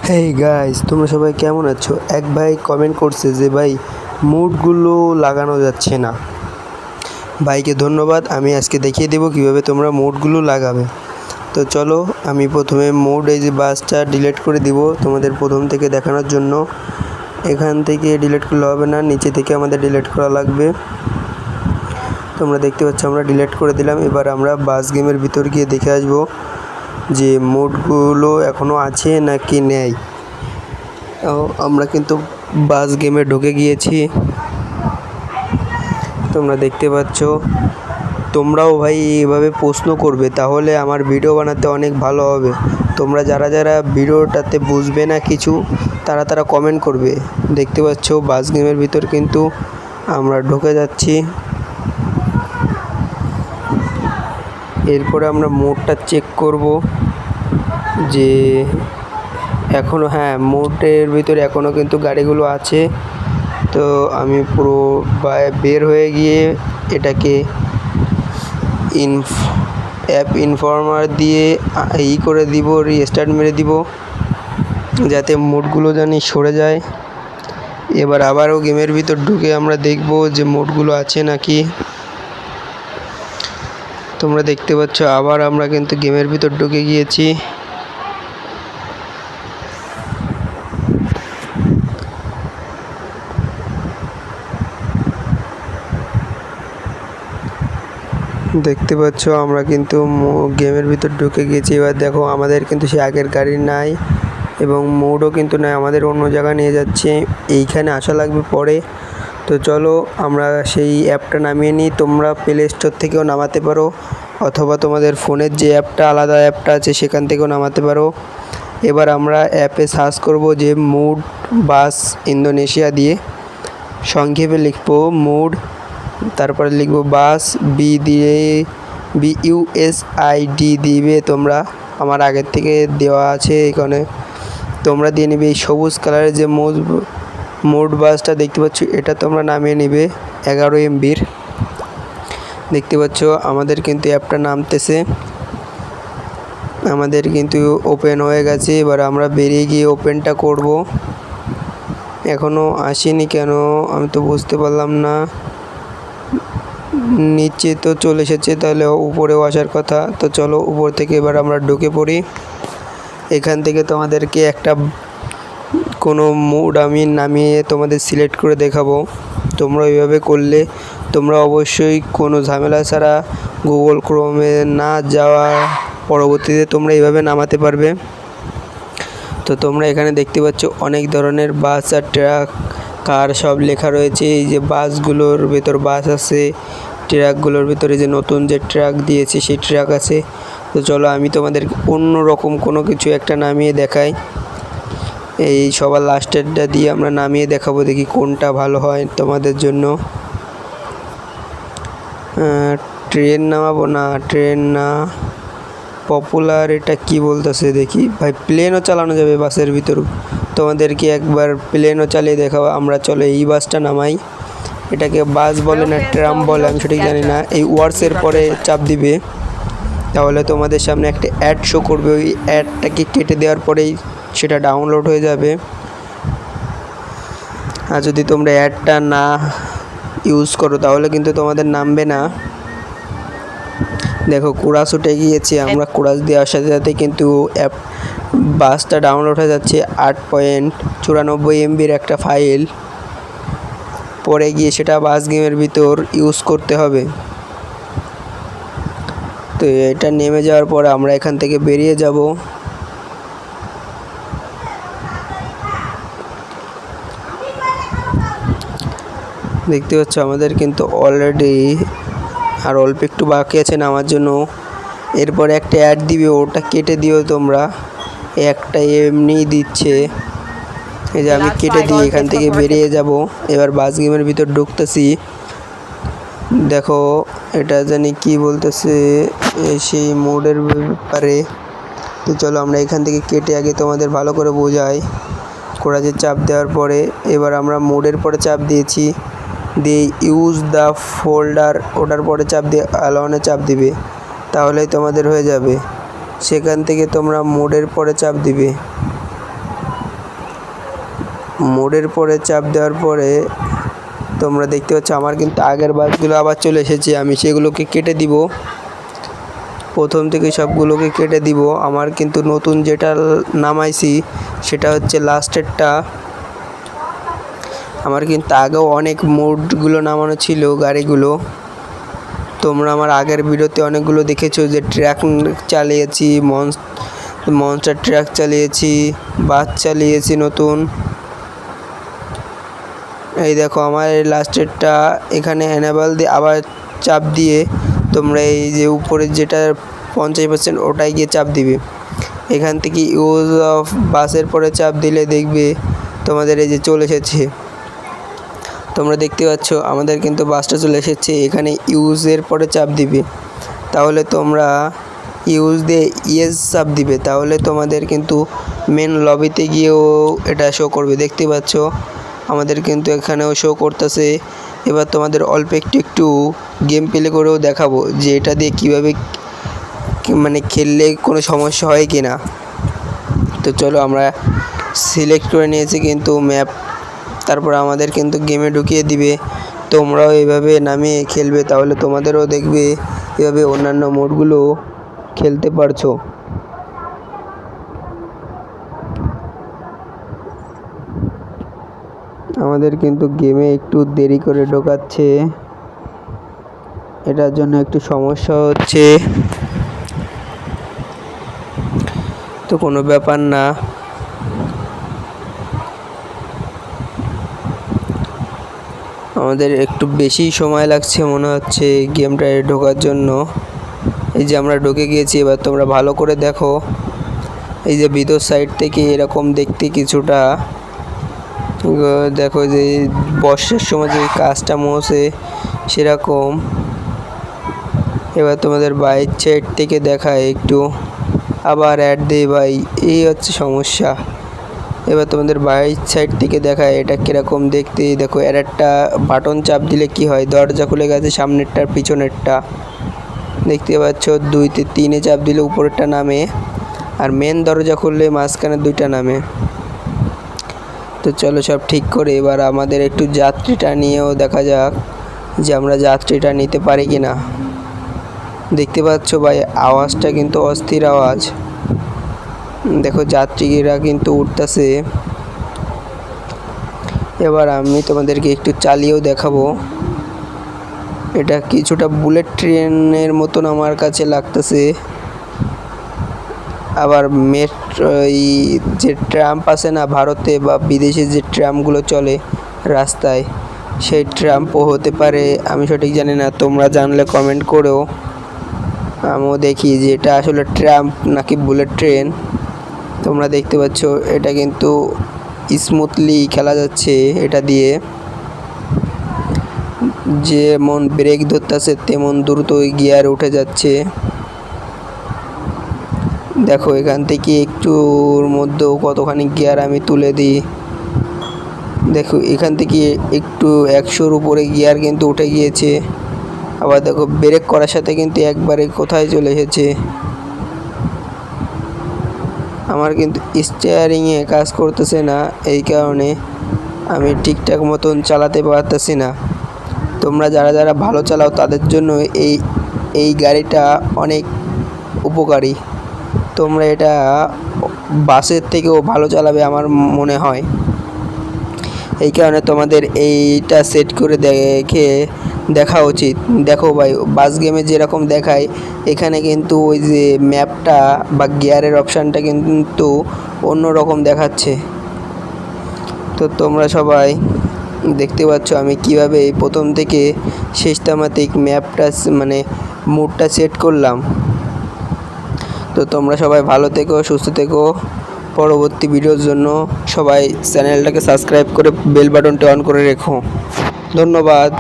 Hey guys, তোমরা সবাই কেমন আছো? এক ভাই কমেন্ট করছে যে ভাই মুডগুলো লাগানো যাচ্ছে না। ভাইকে ধন্যবাদ। আমি আজকে দেখিয়ে দেবো কিভাবে তোমরা মুডগুলো লাগাবে। তো চলো, আমি প্রথমে মুড এই যে বাসটা ডিলিট করে দিব তোমাদের প্রথম থেকে দেখানোর জন্য। এখান থেকে ডিলিট করলে হবে না, নিচে থেকে আমাদের ডিলিট করা লাগবে। তোমরা দেখতে পাচ্ছ আমরা ডিলিট করে দিলাম। এবার আমরা বাস গেমের ভিতর গিয়ে দেখে আসবো যে মুডগুলো এখনও আছে নাকি নেই। আমরা কিন্তু বাস গেমে ঢুকে গিয়েছি, তোমরা দেখতে পাচ্ছ। তোমরাও ভাই এভাবে প্রশ্ন করবে, তাহলে আমার ভিডিও বানাতে অনেক ভালো হবে। তোমরা যারা যারা ভিডিওটাতে বুঝবে না কিছু, তারা কমেন্ট করবে। দেখতে পাচ্ছ বাস গেমের ভিতর কিন্তু আমরা ঢুকে যাচ্ছি। এরপরে আমরা মোডটা চেক করব যে এখনও, হ্যাঁ, মোটের ভিতরে এখনও কিন্তু গাড়িগুলো আছে। তো আমি পুরো বের হয়ে গিয়ে এটাকে অ্যাপ ইনফর্মার দিয়ে করে দিব, রিস্টার্ট মেরে দিব, যাতে মোডগুলো জানি সরে যায়। এবার আবারও গেমের ভিতর ঢুকে আমরা দেখব যে মোডগুলো আছে নাকি। তোমরা দেখতে পাচ্ছ আবার আমরা কিন্তু গেমের ভিতর ঢুকে গিয়েছি। দেখতে পাচ্ছ আমরা কিন্তু গেমের ভিতর ঢুকে গেছি। এবার দেখো আমাদের কিন্তু সে আগের গাড়ি নাই এবং মোডও কিন্তু নাই, আমাদের অন্য জায়গায় নিয়ে যাচ্ছে। এইখানে আসা লাগবে পরে। তো চলো আমরা সেই অ্যাপটা নামিয়ে নিই। তোমরা প্লে স্টোর থেকেও নামাতে পারো, অথবা তোমাদের ফোনের যে অ্যাপটা, আলাদা অ্যাপটা আছে সেখান থেকেও নামাতে পারো। এবার আমরা অ্যাপে সার্চ করব যে মুড বাস ইন্দোনেশিয়া দিয়ে, সংক্ষেপে লিখবো মুড, তারপরে লিখব বাস, BUSID দিবে তোমরা। আমার আগের থেকে দেওয়া আছে এখানে। তোমরা দিয়ে নিবে এই সবুজ কালারের যে মুড বাসটা দেখতে পাচ্ছ, এটা তোমরা নামিয়ে নিবে 11 MBর। দেখতে পাচ্ছ আমাদের কিন্তু অ্যাপটা নামতেছে, আমাদের কিন্তু ওপেন হয়ে গেছে। এবার আমরা বেরিয়ে গিয়ে ওপেনটা করব। এখনও আসেনি কেন আমি তো বুঝতে পারলাম না। নিচে তো চলে এসেছে, তাহলে উপরেও আসার কথা। তো চলো উপর থেকে এবার আমরা ঢুকে পড়ি। এখান থেকে তোমাদেরকে একটা কোনো মুড আমি নামিয়ে তোমাদের সিলেক্ট করে দেখাবো। তোমরা এইভাবে করলে তোমরা অবশ্যই কোনো ঝামেলা ছাড়া গুগল ক্রোমে না যাওয়া পরবর্তীতে তোমরা এইভাবে নামাতে পারবে। তো তোমরা এখানে দেখতে পাচ্ছ অনেক ধরনের বাস আর ট্রাক, কার সব লেখা রয়েছে। এই যে বাসগুলোর ভেতর বাস আছে, ট্রাকগুলোর ভিতরে যে নতুন যে ট্রাক দিয়েছে সেই ট্রাক আছে। তো চলো আমি তোমাদের অন্য রকম কোনো কিছু একটা নামিয়ে দেখাই। এই সবার লাস্টেরটা দিয়ে আমরা নামিয়ে দেখাবো, দেখি কোনটা ভালো হয় তোমাদের জন্য। ট্রেন নামাবো না, ট্রেন না, পপুলার, এটা কি বলতেছে দেখি। ভাই প্লেনও চালানো যাবে বাসের ভিতর, তোমাদেরকে একবার প্লেনও চালিয়ে দেখাবো আমরা। চলো এই বাসটা নামাই। এটাকে বাস বলে না ট্রাম বলে আমি সঠিক জানি না। এই ওয়ার্ডসের পরে চাপ দিবে, তাহলে তোমাদের সামনে একটা অ্যাড শো করবে। ওই অ্যাডটাকে কেটে দেওয়ার পরেই সেটা ডাউনলোড হয়ে যাবে। আর যদি তোমরা অ্যাডটা না ইউজ করো তাহলে কিন্তু তোমাদের নামবে না। দেখো কুরাস উঠে গিয়েছে, আমরা কুরাস দেওয়ার সাথে সাথে কিন্তু বাসটা ডাউনলোড হয়ে যাচ্ছে। 8.94 MBর একটা ফাইল, পরে গিয়ে সেটা বাস গেমের ভিতর ইউজ করতে হবে। তো এটা নেমে যাওয়ার পরে আমরা এখান থেকে বেরিয়ে যাব। দেখতে পাচ্ছ আমাদের কিন্তু অলরেডি আর অল্প একটু বাকি আছে নামার জন্য। এরপরে একটা অ্যাড দিবে, ওটা কেটে দিও তোমরা। একটা এমনি দিচ্ছে, এই যে আমি কেটে দিয়ে এখান থেকে বেরিয়ে যাব। এবার বাস গেমের ভিতর ঢুকতেছি। দেখো এটা জানি কি বলতেছে সেই মোডের ব্যাপারে। তো চলো আমরা এখান থেকে কেটে আগে তোমাদের ভালো করে বোঝাই। কোরাজে চাপ দেওয়ার পরে এবার আমরা মোডের পরে চাপ দিয়েছি, দিয়ে ইউজ দ্য ফোল্ডার, ওটার পরে চাপ দিয়ে অ্যালাউনে চাপ দিবে, তাহলেই তোমাদের হয়ে যাবে। সেখান থেকে তোমরা মোডের পরে চাপ দিবে। মোডের পরে চাপ দেওয়ার পরে তোমরা দেখতে পাচ্ছ আমার কিন্তু আগের বাসগুলো আবার চলে এসেছে। আমি সেগুলোকে কেটে দিব, প্রথম থেকে সবগুলোকে কেটে দিব। আমার কিন্তু নতুন যেটা নামাইছি সেটা হচ্ছে লাস্টেরটা। আমার কিন্তু আগেও অনেক মোডগুলো নামানো ছিল গাড়িগুলো। তোমরা আমার আগের ভিডিওতে অনেকগুলো দেখেছো যে ট্র্যাক চালিয়েছি, মনস্টার ট্র্যাক চালিয়েছি, বাস চালিয়েছি নতুন। এই দেখো আমার এই লাস্টেরটা এখানে এনেবল দিয়ে আবার চাপ দিয়ে তোমরা এই যে উপরে যেটা 50% ওটাই গিয়ে চাপ দিবে। এখান থেকে ইউজ অফ বাসের পরে চাপ দিলে দেখবে তোমাদের এই যে চলে এসেছে। তোমরা দেখতে পাচ্ছ আমাদের কিন্তু বাসটা চলে এসেছে। এখানে ইউজের পরে চাপ দিবে, তাহলে তোমরা ইউজ দিয়ে ইয়েস চাপ দিবে, তাহলে তোমাদের কিন্তু মেন লবিতে গিয়েও এটা শো করবে। দেখতে পাচ্ছ আমাদের কিন্তু এখানেও শো করতেছে। এবার তোমাদের অল্প একটু গেম প্লে করেও দেখাবো যে এটা দিয়ে কীভাবে মানে খেললে কোনো সমস্যা হয় কি না। তো চলো আমরা সিলেক্ট করে নিয়েছি কিন্তু ম্যাপ, তারপর আমাদের কিন্তু গেমে ঢুকিয়ে দিবে। তোমরাও এইভাবে নামিয়ে খেলবে, তাহলে তোমাদেরও দেখবে এভাবে অন্যান্য মোডগুলো খেলতে পারছো। আমাদের কিন্তু গেমে একটু দেরি করে ঢোকাচ্ছে, এটার জন্য একটু সমস্যা হচ্ছে। তো কোনো ব্যাপার না, আমাদের একটু বেশি সময় লাগছে মনে হচ্ছে গেমটায় ঢোকার জন্য। এই যে আমরা ঢুকে গিয়েছি, এবার তোমরা ভালো করে দেখো। এই যে ভিতর সাইড থেকে এরকম দেখতে কিছুটা, দেখো যে বর্ষার সময় যে কাজটা মোছে সেরকম। এবার তোমাদের বাইক সাইড থেকে দেখায় একটু, আবার অ্যাড দেয় ভাই, এই হচ্ছে সমস্যা। এবার তোমাদের বাইক সাইড থেকে দেখায় এটা কীরকম দেখতে। দেখো এর একটা বাটন চাপ দিলে কি হয়, দরজা খুলে গেছে সামনেরটার পিছনেরটা। দেখতে পাচ্ছ 2-3-এ চাপ দিলে উপরেরটা নামে, আর মেন দরজা খুললে মাঝখানে 2টা নামে। তো চলো সব ঠিক করে এবার আমাদের একটু যাত্রীটা নিয়েও দেখা যাক যে আমরা যাত্রীটা নিতে পারি কি না। দেখতে পাচ্ছ ভাই আওয়াজটা কিন্তু অস্থির আওয়াজ। দেখো যাত্রীরা কিন্তু উঠতেছে। এবার আমি তোমাদেরকে একটু চালিয়েও দেখাবো। এটা কিছুটা বুলেট ট্রেনের মতন আমার কাছে লাগতেছে। আবার মেট্রো এই যে ট্রাম আছে না ভারতে বা বিদেশে যে ট্রামগুলো চলে রাস্তায়, সেই ট্রামও হতে পারে, আমি সঠিক জানি না। তোমরা জানলে কমেন্ট করো। আমিও দেখি যে এটা আসলে ট্রাম নাকি বুলেট ট্রেন। তোমরা দেখতে পাচ্ছ এটা কিন্তু স্মুথলি খেলা যাচ্ছে এটা দিয়ে, যেমন ব্রেক ধরতেছে তেমন দ্রুত গিয়ার উঠে যাচ্ছে। দেখো এখান থেকে একটুর মধ্যেও কতখানি গিয়ার আমি তুলে দিই। দেখো এখান থেকে একটু 100-র উপরে গিয়ার কিন্তু উঠে গিয়েছে। আবার দেখো ব্রেক করার সাথে কিন্তু একবারে কোথায় চলে এসেছে। আমার কিন্তু স্টিয়ারিংয়ে কাজ করতেছে না, এই কারণে আমি ঠিকঠাক মতন চালাতে পারতেছি না। তোমরা যারা ভালো চালাও তাদের জন্য এই গাড়িটা অনেক উপকারী। তোমরা এটা বাসের থেকেও ভালো চালাবে আমার মনে হয়, এই কারণে তোমাদের এইটা সেট করে দেখা উচিত। দেখো ভাই বাস গেমে যেরকম দেখায় এখানে কিন্তু ওই যে ম্যাপটা বা গিয়ারের অপশানটা কিন্তু অন্য রকম দেখাচ্ছে। তো তোমরা সবাই দেখতে পাচ্ছ আমি কিভাবে প্রথম থেকে শেষ তামাতিক ম্যাপটা মানে মুডটা সেট করলাম। তো তোমরা সবাই ভালো থেকো, সুস্থ থেকো। পরবর্তী ভিডিওর জন্য সবাই চ্যানেলটাকে সাবস্ক্রাইব করে বেল বাটনটা অন করে রেখো। ধন্যবাদ।